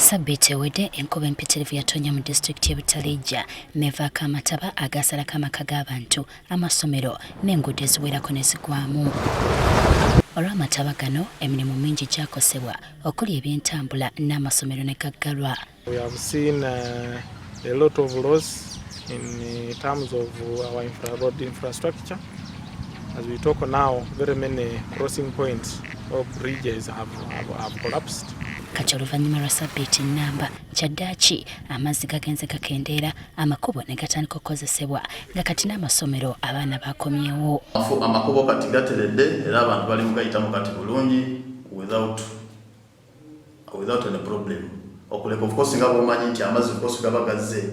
saabiti ewedde enkuba empitirivu yatonya mu disitulikiti y'e Butaleja nevaako amataba agaasalako amaka g'abantu, amasomero n'enguudo eziwerako ne zigwamu. Olw'amataba gano emirimu mingi gyakosebwa okuli eby'entambula n'amasomero ne gaggalwa. We have seen a lot of loss in terms of our road infrastructure. As we talk now, very many crossing points or bridges have collapsed. Kati oluvanyuma lwa saabiti nnamba kyadaki amazzi gagenze gakendeera, amakubo ne gatandika okukozesebwa nga kati n'amasomero abaana bakomyewo. Amakubo kati gateredde era abantu bali mugayitamu kati bulungi without any problem. Okuleka of course nga bwomanyi nti amazzi of course gaba gazze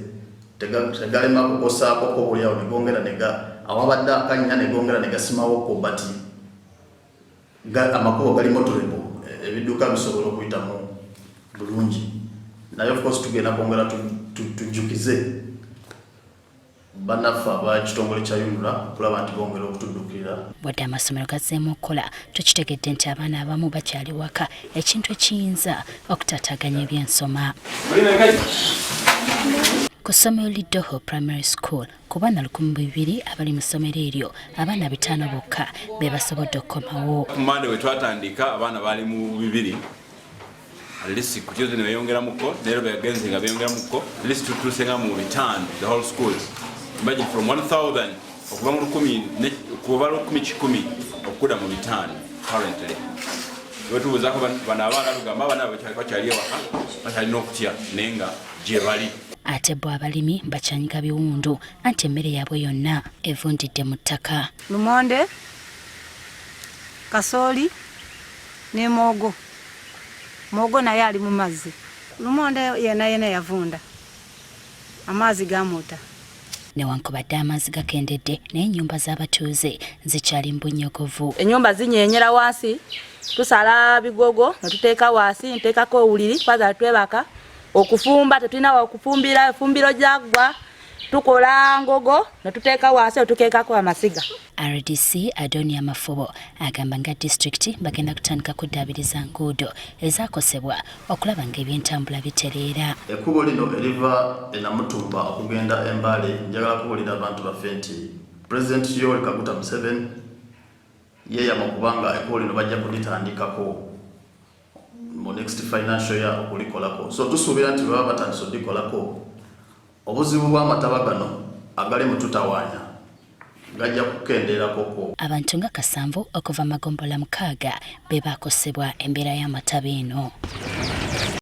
tegalema kukosaako ko bulyawo ne gongera awabadde akanya ne gongera ne gasimawo ko bati amakubo gali motorable ebidduka bisobola okuyitamu bulungi. Naye of course tugenda kwongera tujjukize bannaffe ab'ekitongole kya Uganda kulaba nti bongera okutuddukira. Wadde amasomero gazeemu okukola, tukitegedde nti abaana abamu bakyali waka, ekintu ekiyinza okutaataaganya ebyensoma. Ku ssomero Liddoho Primary School ku baana 200 abali mu ssomero eryo, abaana 5 bokka be basobodde okukomawo. Ku Mande we twatandika abaana bali mu 2 at least ku Tuesday ne beyongeramuko, leero begenze nga beyongeramuko, at least tutuusenga mu 5 the whole school. Imagine from 1,000 okuva mu 10 kuva 10 okuda mu 5 currently. Wetubuzaako bano abaana lugamba abaana bakyali ewaka bakyalina okutya naye nga gye bali. Ate bo abalimi bakyanyiga biwundu anti emmere yaabwe yonna evundidde mu ttaka. Lumonde, kasooli ne mwogo. Mwogo naye ali mu mazzi. Lumonde yena yavunda. Amazzi gamuuta. Newankubadde amazzi gakendedde naye ennyumba z'abatuuze zikyali mbunyogovu. Ennyumba zinyenyera wansi, tusala bigogo ne tuteeka wansi, nteekako obuliri kwaza twebaka. Okufumba tetulina okufumbira, efumbiro gyagwa tukola ngogo ne tuteeka wansi tukeekako amasiga. RDC Adoni Amafubo agamba nga disitulikiti bagenda kutandika kuddaabiriza nguudo ezakosebwa okulaba ng'ebyentambula bitereera. Ekkubo lino eriva e Namutikwa okugenda Embaale, njagala kubuulira abantu baffe nti President Yoweri Kaguta Museveni yeeyama kubanga ekkubo lino bajja kulitandikako mu next financial year okulikolako. So tusuubira nti baba batandise okulikolako obuzibu bw'amataba gano agali mu tutawaanya gajja kukendeerako. Abantu nga 7 okuva magombola 6 be baakosebwa embeera y'amataba eno.